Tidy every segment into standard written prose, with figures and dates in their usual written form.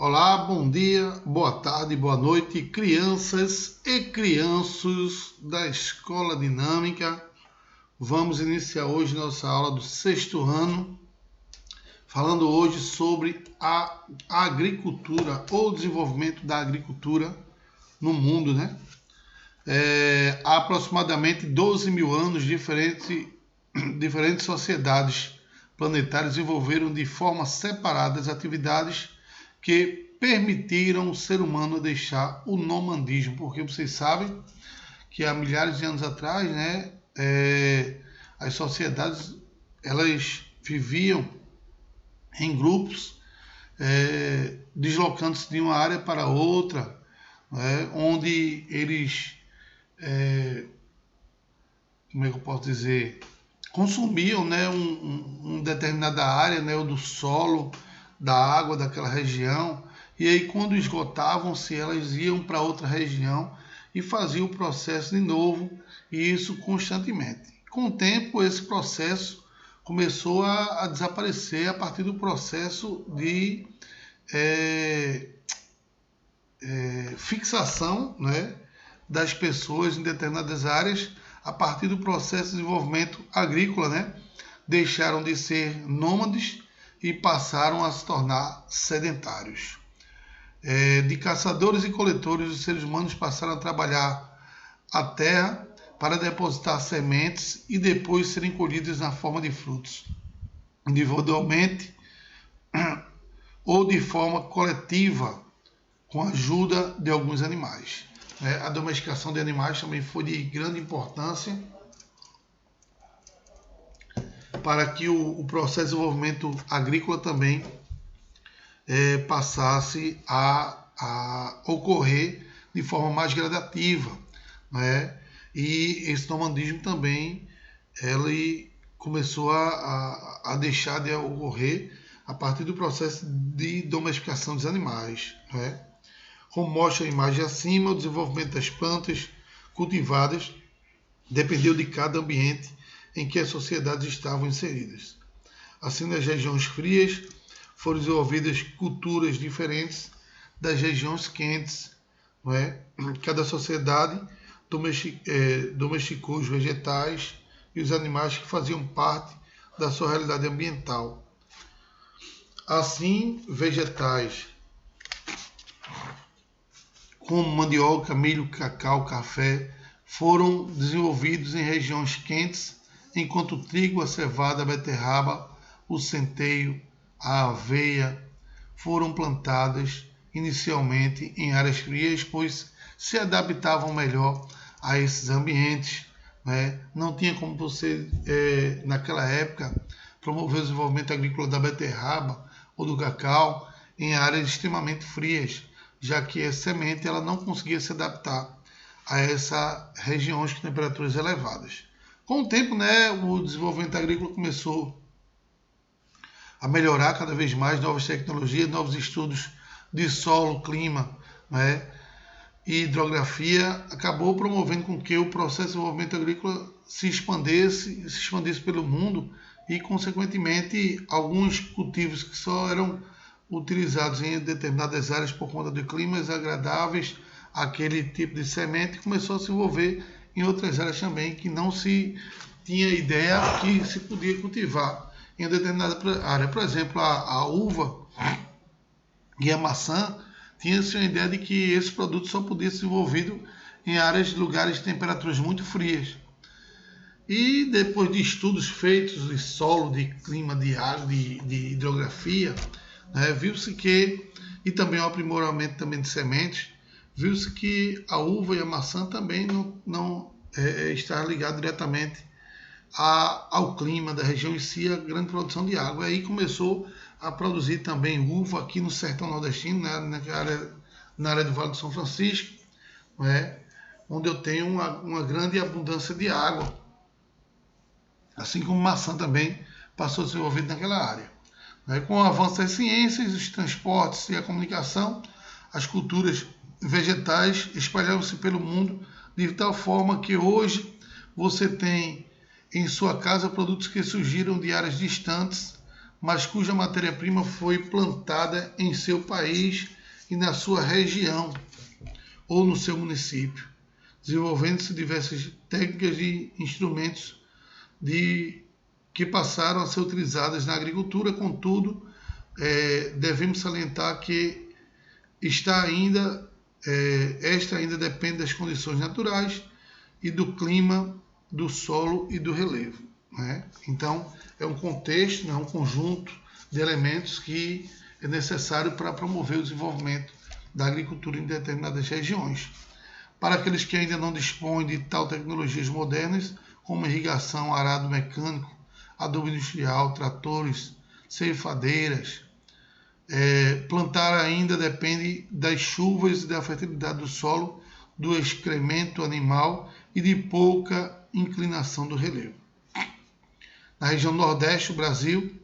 Olá, bom dia, boa tarde, boa noite, crianças e crianços da Escola Dinâmica. Vamos iniciar hoje nossa aula do sexto ano, falando hoje sobre a agricultura ou desenvolvimento da agricultura no mundo, né? Há aproximadamente 12 mil anos, diferentes sociedades planetárias desenvolveram de forma separada as atividades que permitiram o ser humano deixar o nomandismo, porque vocês sabem que há milhares de anos atrás, né, as sociedades elas viviam em grupos, deslocando-se de uma área para outra, né, onde eles, como é que eu posso dizer, consumiam, né, uma determinada área, né, do solo, da água daquela região, e aí quando esgotavam-se, elas iam para outra região e faziam o processo de novo, e isso constantemente. Com o tempo, esse processo começou a desaparecer a partir do processo de fixação, né, das pessoas em determinadas áreas, a partir do processo de desenvolvimento agrícola, né, deixaram de ser nômades e passaram a se tornar sedentários. De caçadores e coletores, os seres humanos passaram a trabalhar a terra para depositar sementes e depois serem colhidas na forma de frutos, individualmente ou de forma coletiva, com a ajuda de alguns animais. A domesticação de animais também foi de grande importância para que o processo de desenvolvimento agrícola também passasse a ocorrer de forma mais gradativa, né? E esse nomandismo também ele começou a deixar de ocorrer a partir do processo de domesticação dos animais, né? Como mostra a imagem acima, o desenvolvimento das plantas cultivadas dependeu de cada ambiente em que as sociedades estavam inseridas. Assim, nas regiões frias, foram desenvolvidas culturas diferentes das regiões quentes. Não é? Cada sociedade domesticou os vegetais e os animais que faziam parte da sua realidade ambiental. Assim, vegetais como mandioca, milho, cacau, café foram desenvolvidos em regiões quentes, enquanto o trigo, a cevada, a beterraba, o centeio, a aveia foram plantadas inicialmente em áreas frias, pois se adaptavam melhor a esses ambientes, né? Não tinha como você, naquela época, promover o desenvolvimento agrícola da beterraba ou do cacau em áreas extremamente frias, já que a semente ela não conseguia se adaptar a essas regiões com temperaturas elevadas. Com o tempo, né, o desenvolvimento agrícola começou a melhorar cada vez mais, novas tecnologias, novos estudos de solo, clima, né, e hidrografia, acabou promovendo com que o processo de desenvolvimento agrícola se expandisse pelo mundo e, consequentemente, alguns cultivos que só eram utilizados em determinadas áreas por conta de climas agradáveis, aquele tipo de semente começou a se desenvolver em outras áreas também que não se tinha ideia que se podia cultivar em determinada área. Por exemplo, a uva e a maçã, tinha-se uma ideia de que esse produto só podia ser desenvolvido em áreas, lugares de temperaturas muito frias. E depois de estudos feitos de solo, de clima, de água, de hidrografia, né, viu-se que, e também o aprimoramento também de sementes, viu-se que a uva e a maçã também não está ligado diretamente ao clima da região em si, a grande produção de água. Aí começou a produzir também uva aqui no sertão nordestino, né, na área do Vale do São Francisco, né, onde eu tenho uma grande abundância de água, assim como maçã também passou a ser desenvolvida naquela área. Com o avanço das ciências, os transportes e a comunicação, as culturas vegetais espalharam-se pelo mundo de tal forma que hoje você tem em sua casa produtos que surgiram de áreas distantes, mas cuja matéria-prima foi plantada em seu país e na sua região ou no seu município, desenvolvendo-se diversas técnicas e instrumentos que passaram a ser utilizadas na agricultura. Contudo, devemos salientar que esta ainda depende das condições naturais e do clima, do solo e do relevo, né? Então, é um contexto, né, um conjunto de elementos que é necessário para promover o desenvolvimento da agricultura em determinadas regiões. Para aqueles que ainda não dispõem de tal tecnologias modernas, como irrigação, arado mecânico, adubo industrial, tratores, ceifadeiras, plantar ainda depende das chuvas e da fertilidade do solo, do excremento animal e de pouca inclinação do relevo. Na região nordeste do Brasil,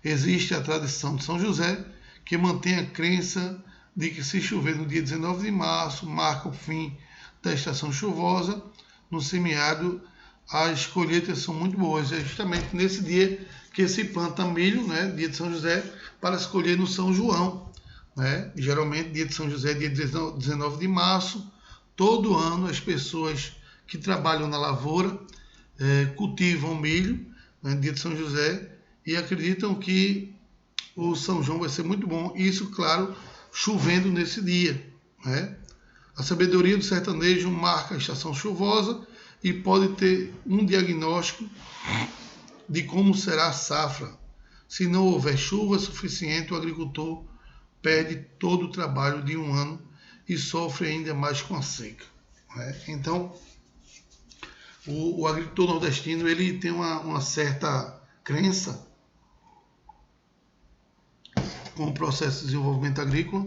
existe a tradição de São José, que mantém a crença de que se chover no dia 19 de março, marca o fim da estação chuvosa. No semiárido, as colheitas são muito boas. É justamente nesse dia que se planta milho, né, dia de São José, para se colher no São João, né? Geralmente, dia de São José é dia 19 de março. Todo ano, as pessoas que trabalham na lavoura cultivam milho, né, dia de São José, e acreditam que o São João vai ser muito bom. Isso, claro, chovendo nesse dia, né? A sabedoria do sertanejo marca a estação chuvosa e pode ter um diagnóstico de como será a safra. Se não houver chuva suficiente, o agricultor perde todo o trabalho de um ano e sofre ainda mais com a seca, né? Então, o agricultor nordestino ele tem uma certa crença com o processo de desenvolvimento agrícola,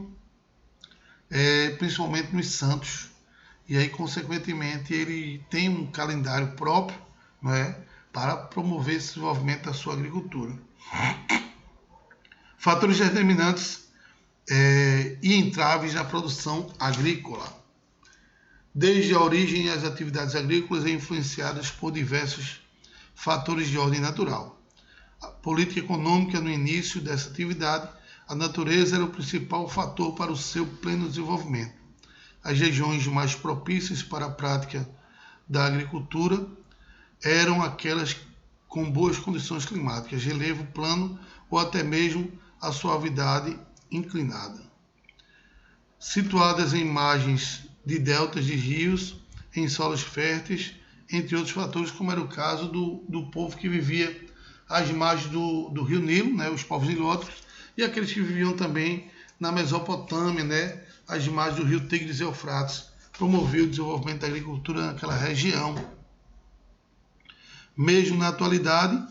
principalmente nos santos. E aí, consequentemente, ele tem um calendário próprio, né, para promover esse desenvolvimento da sua agricultura. Fatores determinantes e entraves na produção agrícola. Desde a origem, as atividades agrícolas são influenciadas por diversos fatores de ordem natural. A política econômica, no início dessa atividade, a natureza era o principal fator para o seu pleno desenvolvimento. As regiões mais propícias para a prática da agricultura eram aquelas com boas condições climáticas, relevo plano ou até mesmo a suavidade inclinada. Situadas em margens de deltas de rios, em solos férteis, entre outros fatores, como era o caso do povo que vivia às margens do rio Nilo, né, os povos nilóticos, e aqueles que viviam também na Mesopotâmia, né, às margens do rio Tigres e Eufrates, promoveu o desenvolvimento da agricultura naquela região. Mesmo na atualidade,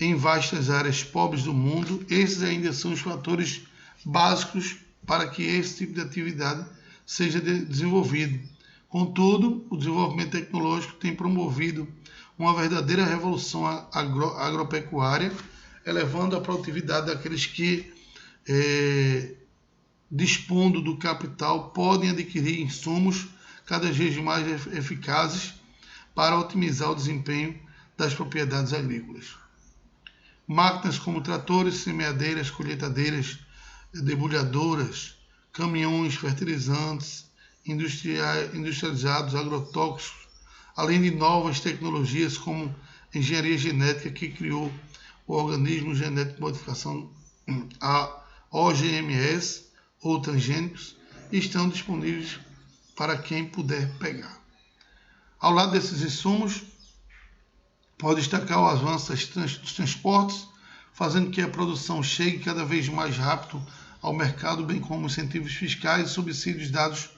em vastas áreas pobres do mundo, esses ainda são os fatores básicos para que esse tipo de atividade seja desenvolvido. Contudo, o desenvolvimento tecnológico tem promovido uma verdadeira revolução agropecuária, elevando a produtividade daqueles que, dispondo do capital, podem adquirir insumos cada vez mais eficazes para otimizar o desempenho das propriedades agrícolas. Máquinas como tratores, semeadeiras, colheitadeiras, debulhadoras, caminhões, fertilizantes, industrializados, agrotóxicos, além de novas tecnologias como engenharia genética, que criou o organismo genético de modificação, a OGMs ou transgênicos, estão disponíveis para quem puder pegar. Ao lado desses insumos, pode destacar o avanço dos transportes, fazendo que a produção chegue cada vez mais rápido ao mercado, bem como incentivos fiscais e subsídios dados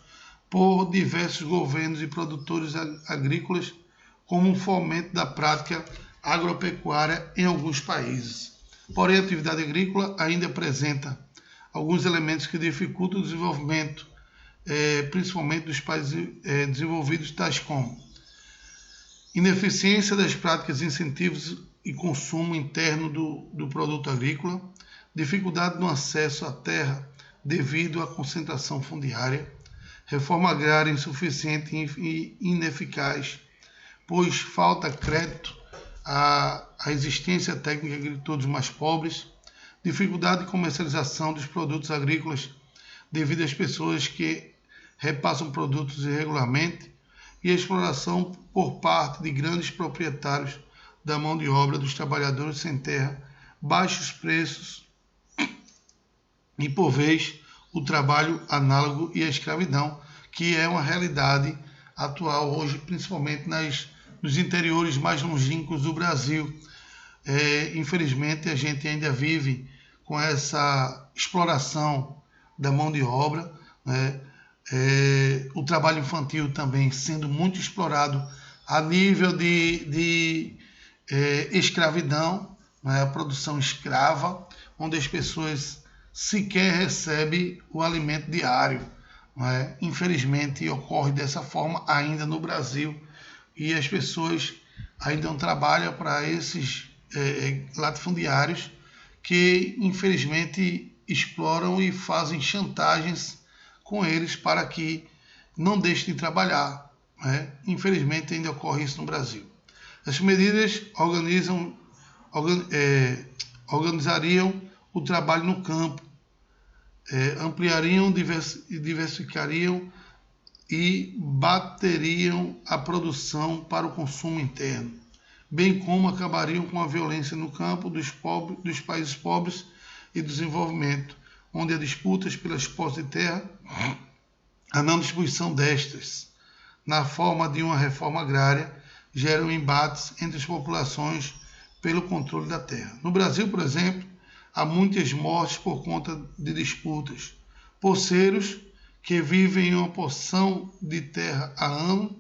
por diversos governos e produtores agrícolas, como um fomento da prática agropecuária em alguns países. Porém, a atividade agrícola ainda apresenta alguns elementos que dificultam o desenvolvimento, principalmente dos países desenvolvidos, tais como ineficiência das práticas de incentivos e consumo interno do produto agrícola, dificuldade no acesso à terra devido à concentração fundiária, reforma agrária insuficiente e ineficaz, pois falta crédito a existência técnica de agricultores mais pobres, dificuldade de comercialização dos produtos agrícolas devido às pessoas que repassam produtos irregularmente e a exploração por parte de grandes proprietários da mão de obra dos trabalhadores sem terra, baixos preços e, por vez, o trabalho análogo e a escravidão, que é uma realidade atual hoje, principalmente nos interiores mais longínquos do Brasil. Infelizmente, a gente ainda vive com essa exploração da mão de obra, né? O trabalho infantil também sendo muito explorado a nível de escravidão, né? A produção escrava, onde as pessoas sequer recebem o alimento diário, né? Infelizmente ocorre dessa forma ainda no Brasil e as pessoas ainda não trabalham para esses latifundiários que infelizmente exploram e fazem chantagens com eles para que não deixem de trabalhar, né? Infelizmente ainda ocorre isso no Brasil. Essas medidas organizariam o trabalho no campo, ampliariam, diversificariam e bateriam a produção para o consumo interno, bem como acabariam com a violência no campo dos países pobres e desenvolvimento, onde há disputas pelas posses de terra, a não distribuição destas, na forma de uma reforma agrária, geram embates entre as populações pelo controle da terra. No Brasil, por exemplo, há muitas mortes por conta de disputas. Poceiros que vivem em uma porção de terra há anos,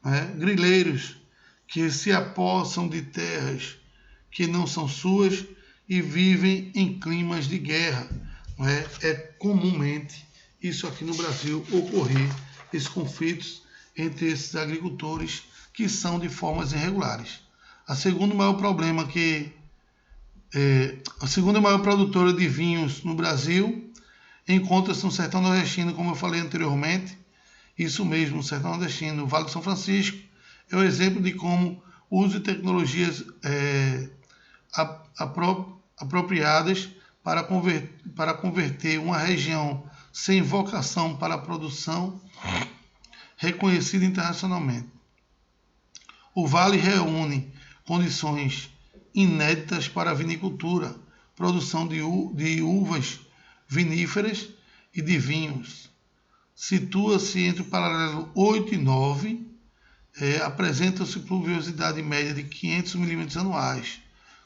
né? Grileiros que se apossam de terras que não são suas e vivem em climas de guerra. Né? É comumente isso aqui no Brasil ocorrer, esses conflitos entre esses agricultores que são de formas irregulares. A segunda maior produtora de vinhos no Brasil encontra-se no sertão nordestino, como eu falei anteriormente. Isso mesmo, no sertão nordestino, o Vale do São Francisco é o exemplo de como o uso de tecnologias apropriadas para converter uma região sem vocação para a produção reconhecida internacionalmente. O vale reúne condições inéditas para a vinicultura, produção de uvas viníferas e de vinhos. Situa-se entre o paralelo 8 e 9, apresenta-se pluviosidade média de 500 milímetros anuais,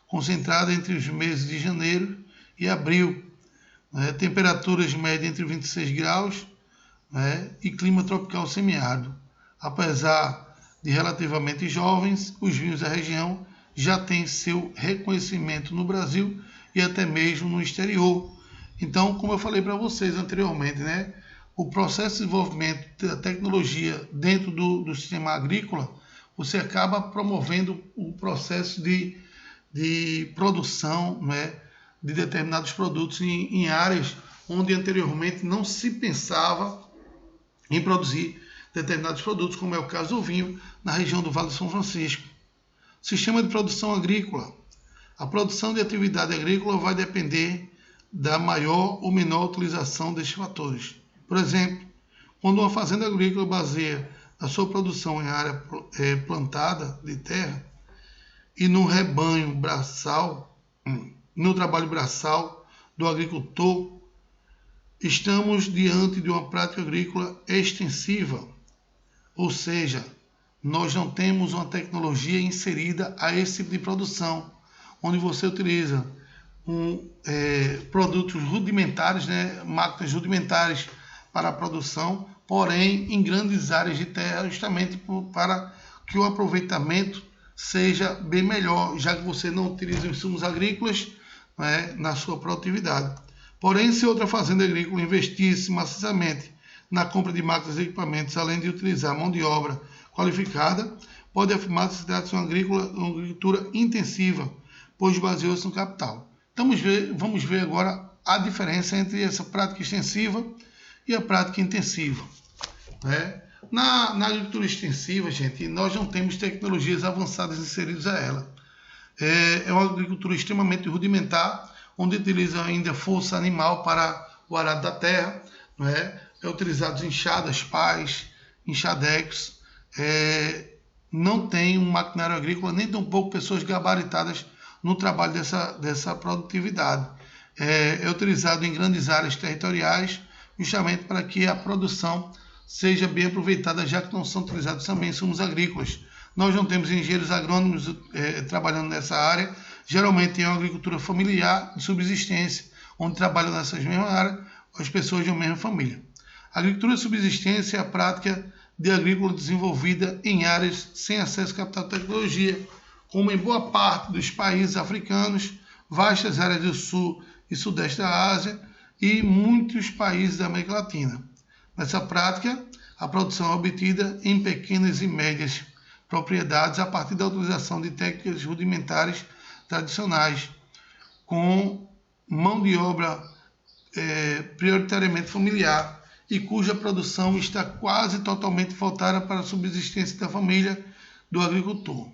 concentrada entre os meses de janeiro e abril, temperaturas médias entre 26 graus e clima tropical semiárido. Apesar de relativamente jovens, os vinhos da região já têm seu reconhecimento no Brasil e até mesmo no exterior. Então, como eu falei para vocês anteriormente, né, o processo de desenvolvimento da tecnologia dentro do sistema agrícola, você acaba promovendo o processo de produção, né, de determinados produtos em áreas onde anteriormente não se pensava em produzir determinados produtos, como é o caso do vinho na região do Vale do São Francisco. Sistema de produção agrícola. A produção de atividade agrícola vai depender da maior ou menor utilização destes fatores. Por exemplo, quando uma fazenda agrícola baseia a sua produção em área plantada de terra e no rebanho braçal, no trabalho braçal do agricultor, estamos diante de uma prática agrícola extensiva, ou seja, nós não temos uma tecnologia inserida a esse tipo de produção, onde você utiliza produtos rudimentares, né, máquinas rudimentares para a produção, porém em grandes áreas de terra, justamente para que o aproveitamento seja bem melhor, já que você não utiliza insumos agrícolas, né, na sua produtividade. Porém, se outra fazenda agrícola investisse maciçamente na compra de máquinas e equipamentos, além de utilizar mão de obra qualificada, pode afirmar que se trata de uma agricultura intensiva, pois baseou-se no capital. Então, vamos ver agora a diferença entre essa prática extensiva e a prática intensiva. Né? Na agricultura extensiva, gente, nós não temos tecnologias avançadas inseridas a ela. É uma agricultura extremamente rudimentar, onde utiliza ainda força animal para o arado da terra, não é? É utilizado enxadas, pás, enxadecos, não tem um maquinário agrícola, nem tampouco pessoas gabaritadas no trabalho dessa produtividade. É utilizado em grandes áreas territoriais, justamente para que a produção seja bem aproveitada, já que não são utilizados também insumos agrícolas. Nós não temos engenheiros agrônomos trabalhando nessa área, geralmente é uma agricultura familiar de subsistência, onde trabalham nessas mesmas áreas as pessoas de uma mesma família. A agricultura de subsistência é a prática de agrícola desenvolvida em áreas sem acesso a capital de tecnologia, como em boa parte dos países africanos, vastas áreas do sul e sudeste da Ásia e muitos países da América Latina. Nessa prática, a produção é obtida em pequenas e médias propriedades a partir da utilização de técnicas rudimentares tradicionais, com mão de obra prioritariamente familiar e cuja produção está quase totalmente voltada para a subsistência da família do agricultor.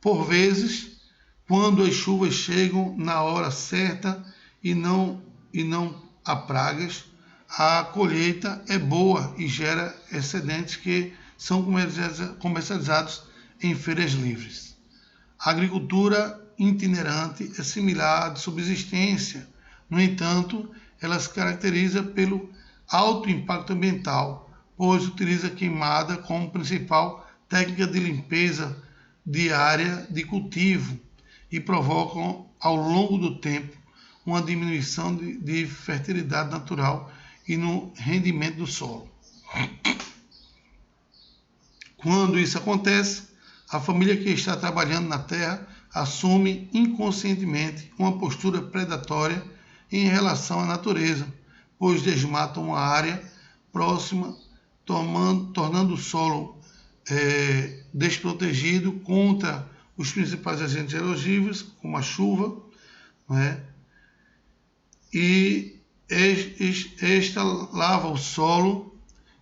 Por vezes, quando as chuvas chegam na hora certa e não há pragas, a colheita é boa e gera excedentes que são comercializados em feiras livres. A agricultura itinerante é similar à de subsistência, no entanto, ela se caracteriza pelo alto impacto ambiental, pois utiliza a queimada como principal técnica de limpeza de área de cultivo e provocam, ao longo do tempo, uma diminuição de fertilidade natural e no rendimento do solo. Quando isso acontece, a família que está trabalhando na terra assume inconscientemente uma postura predatória em relação à natureza, pois desmatam uma área próxima, tornando o solo desprotegido contra os principais agentes erosivos, como a chuva, não é? E esta lava o solo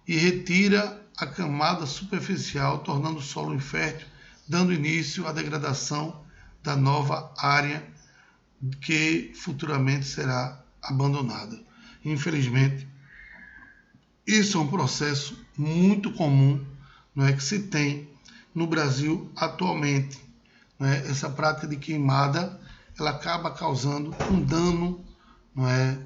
e retira a camada superficial, tornando o solo infértil, dando início à degradação da nova área que futuramente será abandonada. Infelizmente, isso é um processo muito comum, não é, que se tem no Brasil atualmente. Não é? Essa prática de queimada, ela acaba causando um dano, não é,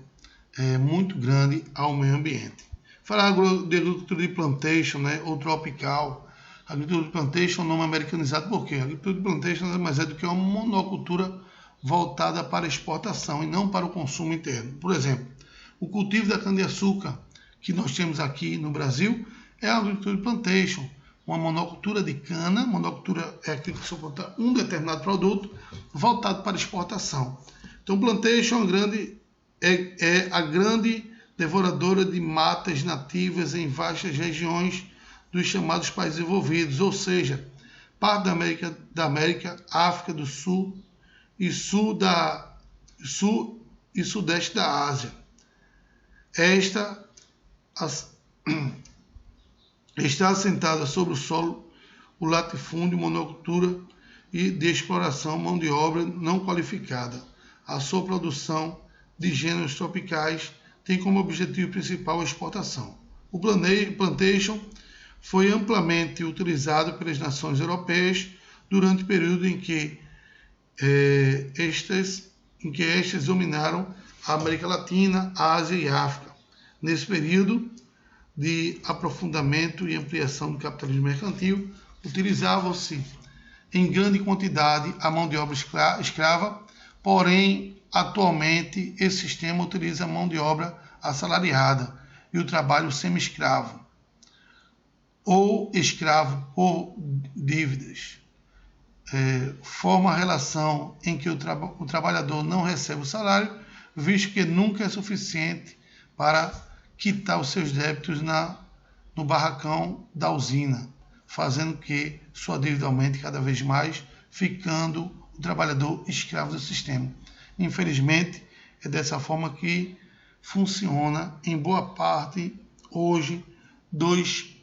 muito grande ao meio ambiente. Falar de agricultura de plantation, né, ou tropical. A agricultura de plantation é um nome americanizado, por quê? A agricultura de plantation nada mais é do que uma monocultura voltada para exportação e não para o consumo interno. Por exemplo, o cultivo da cana-de-açúcar que nós temos aqui no Brasil é a agricultura de plantation, uma monocultura de cana. Monocultura é aquilo que só planta um determinado produto voltado para exportação. Então, plantation é a grande devoradora de matas nativas em vastas regiões dos chamados países desenvolvidos, ou seja, parte da América, África do Sul e sul e sudeste da Ásia. Esta está assentada sobre o solo, o latifúndio, monocultura e de exploração, mão de obra não qualificada. A sua produção de gêneros tropicais tem como objetivo principal a exportação. O plantation foi amplamente utilizado pelas nações europeias durante o período em que estas dominaram a América Latina, a Ásia e a África. Nesse período de aprofundamento e ampliação do capitalismo mercantil, utilizavam-se em grande quantidade a mão de obra escrava, porém, atualmente, esse sistema utiliza a mão de obra assalariada e o trabalho semi-escravo, ou escravo por dívidas. Forma a relação em que o trabalhador não recebe o salário, visto que nunca é suficiente para quitar os seus débitos no barracão da usina, fazendo que sua dívida aumente cada vez mais, ficando o trabalhador escravo do sistema. Infelizmente, é dessa forma que funciona em boa parte hoje dos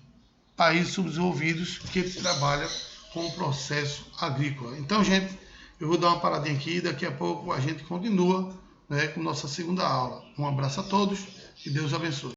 países subdesenvolvidos que trabalham com o processo agrícola. Então, gente, eu vou dar uma paradinha aqui, daqui a pouco a gente continua, né, com nossa segunda aula. Um abraço a todos e Deus abençoe.